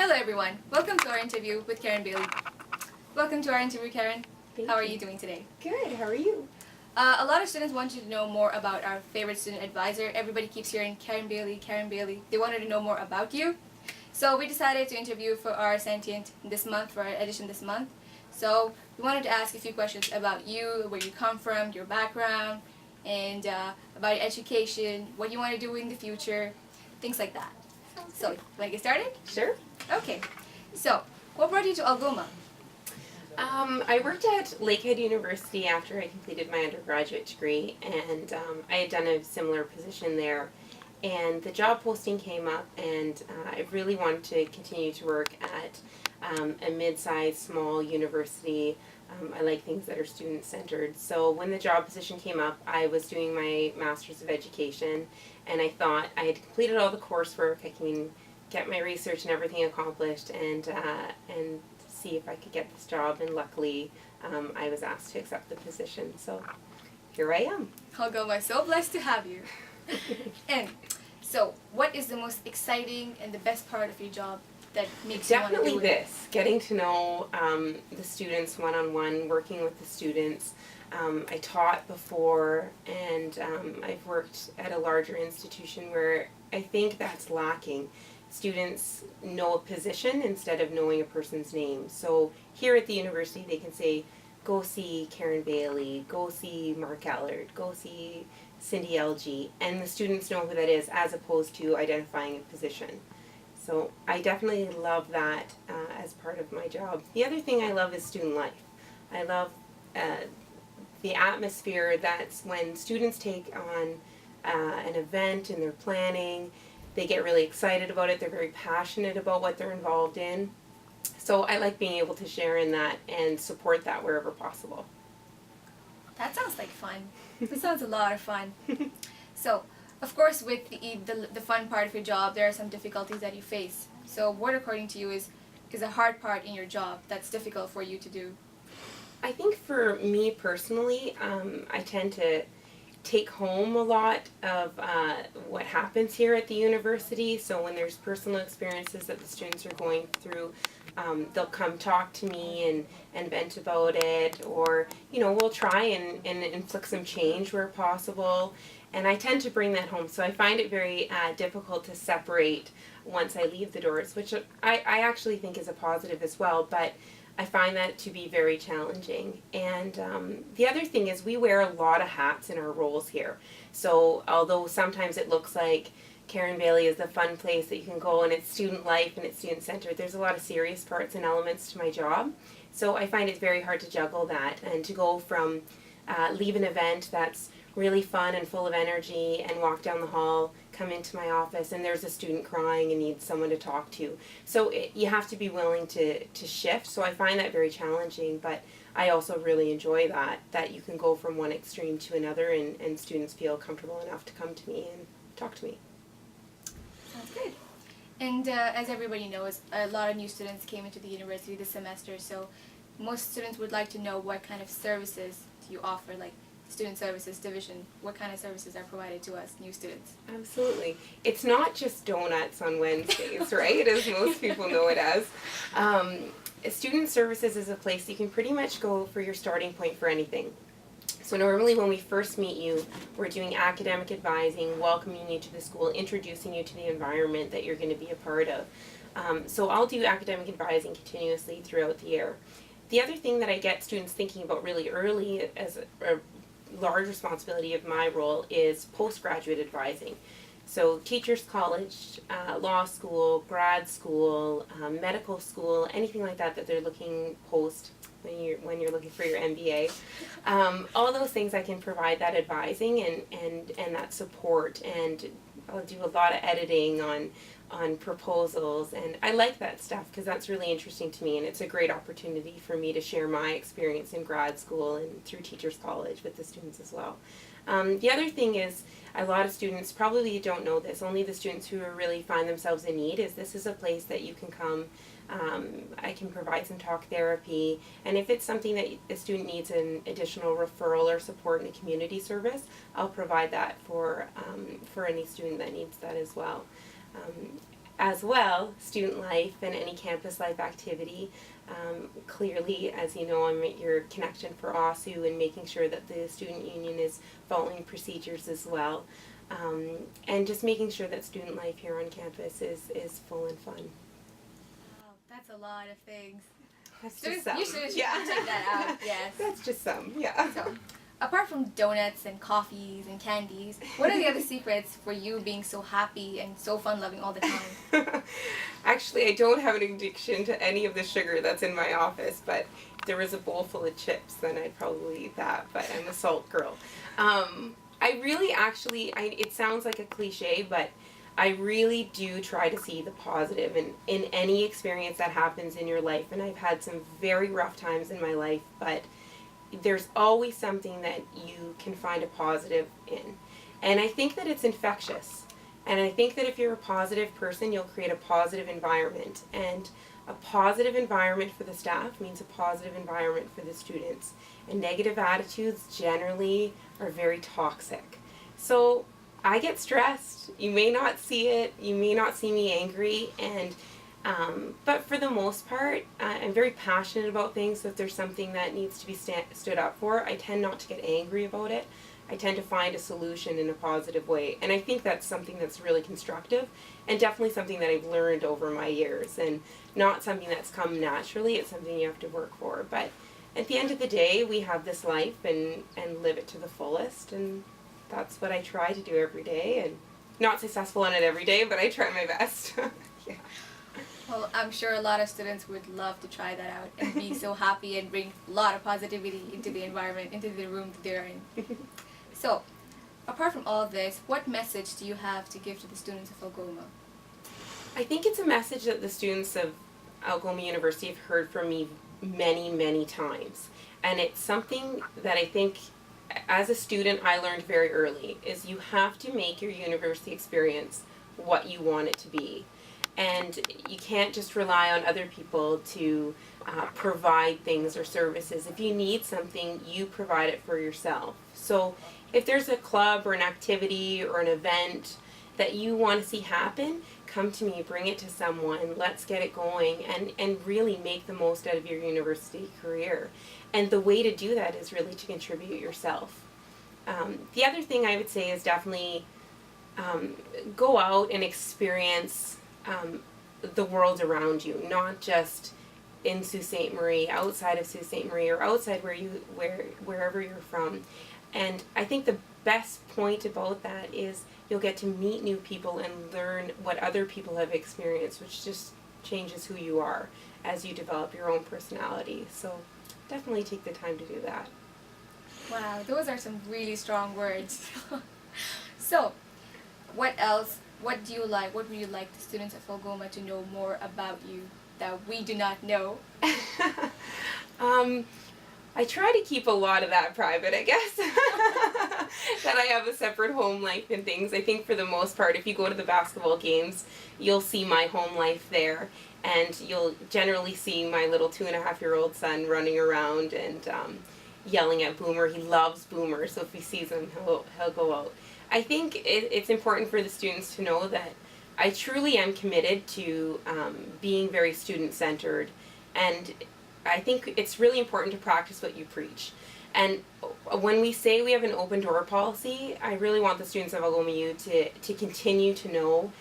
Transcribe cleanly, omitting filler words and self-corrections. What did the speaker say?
Hello everyone, welcome to our interview with Karen Bailey. Welcome to our interview, Karen. How are you doing today? Good, how are you? A lot of students want you to know more about our favorite student advisor. Everybody keeps hearing Karen Bailey, Karen Bailey. They wanted to know more about you. So we decided to interview for our Sentient this month, for our edition this month. So we wanted to ask a few questions about you, where you come from, your background, and about your education, what you want to do in the future, things like that. So, want to get started? Sure. Okay. So, what brought you to Algoma? I worked at Lakehead University after I completed my undergraduate degree, and I had done a similar position there. And the job posting came up, and I really wanted to continue to work at a mid-sized, small university. I like things that are student-centered. So when the job position came up, I was doing my Master's of Education, and I thought I had completed all the coursework. I can get my research and everything accomplished, and see if I could get this job. And luckily, I was asked to accept the position. So here I am. Algoma, so blessed to have you. And so, what is the most exciting and the best part of your job that makes you want to do it? Definitely this, getting to know the students one-on-one, working with the students. I taught before, and I've worked at a larger institution where I think that's lacking. Students know a position instead of knowing a person's name. So here at the university they can say, go see Karen Bailey, go see Mark Allard, go see Cindy LG, and the students know who that is as opposed to identifying a position. So I definitely love that as part of my job. The other thing I love is student life. I love the atmosphere that's when students take on an event and they're planning. They get really excited about it. They're very passionate about what they're involved in. So I like being able to share in that and support that wherever possible. That sounds like fun. That sounds a lot of fun. So, of course, with the fun part of your job, there are some difficulties that you face. So what, according to you, is a hard part in your job that's difficult for you to do? I think for me personally, I tend to take home a lot of what happens here at the university. So when there's personal experiences that the students are going through, they'll come talk to me and vent about it, or we'll try and inflict some change where possible. And I tend to bring that home, so I find it very difficult to separate once I leave the doors, which I actually think is a positive as well, but I find that to be very challenging. And the other thing is we wear a lot of hats in our roles here. So although sometimes it looks like Karen Bailey is the fun place that you can go and it's student life and it's student-centered, there's a lot of serious parts and elements to my job. So I find it's very hard to juggle that and to go from leave an event that's really fun and full of energy and walk down the hall, come into my office, and there's a student crying and needs someone to talk to. So you have to be willing to shift. So I find that very challenging, but I also really enjoy that you can go from one extreme to another and students feel comfortable enough to come to me and talk to me. Sounds good. And as everybody knows, a lot of new students came into the university this semester, so most students would like to know what kind of services do you offer, like Student Services Division. What kind of services are provided to us, new students? Absolutely. It's not just donuts on Wednesdays, right, as most people know it as. Student Services is a place you can pretty much go for your starting point for anything. So normally when we first meet you, we're doing academic advising, welcoming you to the school, introducing you to the environment that you're going to be a part of. So I'll do academic advising continuously throughout the year. The other thing that I get students thinking about really early as a large responsibility of my role is postgraduate advising. So teachers college, law school, grad school, medical school, anything like that they're looking post when you're looking for your MBA. All those things I can provide that advising and that support, and I'll do a lot of editing on proposals, and I like that stuff because that's really interesting to me, and it's a great opportunity for me to share my experience in grad school and through teachers college with the students as well. The other thing is, a lot of students probably don't know this, only the students who really find themselves in need, is this is a place that you can come. I can provide some talk therapy, and if it's something that a student needs an additional referral or support in a community service, I'll provide that for any student that needs that as well. as well, student life and any campus life activity. Clearly, as you know, I'm at your connection for OSU and making sure that the student union is following procedures as well. And just making sure that student life here on campus is full and fun. Wow, that's a lot of things. That's Students, just some. you should Yeah. check that out. Yes. That's just some, yeah. So, apart from donuts and coffees and candies, what are the other secrets for you being so happy and so fun-loving all the time? Actually, I don't have an addiction to any of the sugar that's in my office, but if there was a bowl full of chips, then I'd probably eat that, but I'm a salt girl. I really it sounds like a cliche, but I really do try to see the positive in any experience that happens in your life, and I've had some very rough times in my life, but there's always something that you can find a positive in. And I think that it's infectious. And I think that if you're a positive person, you'll create a positive environment. And a positive environment for the staff means a positive environment for the students. And negative attitudes generally are very toxic. So I get stressed. You may not see it. You may not see me angry. But for the most part, I'm very passionate about things. So if there's something that needs to be stood up for, I tend not to get angry about it. I tend to find a solution in a positive way. And I think that's something that's really constructive and definitely something that I've learned over my years and not something that's come naturally. It's something you have to work for. But at the end of the day, we have this life and live it to the fullest. And that's what I try to do every day. And not successful on it every day, but I try my best. Yeah. Well, I'm sure a lot of students would love to try that out and be so happy and bring a lot of positivity into the environment, into the room that they're in. So, apart from all of this, what message do you have to give to the students of Algoma? I think it's a message that the students of Algoma University have heard from me many, many times. And it's something that I think as a student I learned very early, is you have to make your university experience what you want it to be. And you can't just rely on other people to provide things or services. If you need something, you provide it for yourself. So if there's a club or an activity or an event that you want to see happen, come to me, bring it to someone, let's get it going, and really make the most out of your university career. And the way to do that is really to contribute yourself. The other thing I would say is definitely go out and experience the world around you, not just in Sault Ste. Marie, outside of Sault Ste. Marie, or outside wherever you're from. And I think the best point about that is you'll get to meet new people and learn what other people have experienced, which just changes who you are as you develop your own personality. So definitely take the time to do that. Wow, those are some really strong words. So, what else? What do you like? What would you like the students of Algoma to know more about you that we do not know? I try to keep a lot of that private, I guess. That I have a separate home life and things. I think for the most part, if you go to the basketball games, you'll see my home life there. And you'll generally see my little 2.5-year-old son running around and yelling at Boomer. He loves Boomer, so if he sees him, he'll go out. I think it's important for the students to know that I truly am committed to being very student-centered, and I think it's really important to practice what you preach. And when we say we have an open door policy, I really want the students of Algoma U to continue to know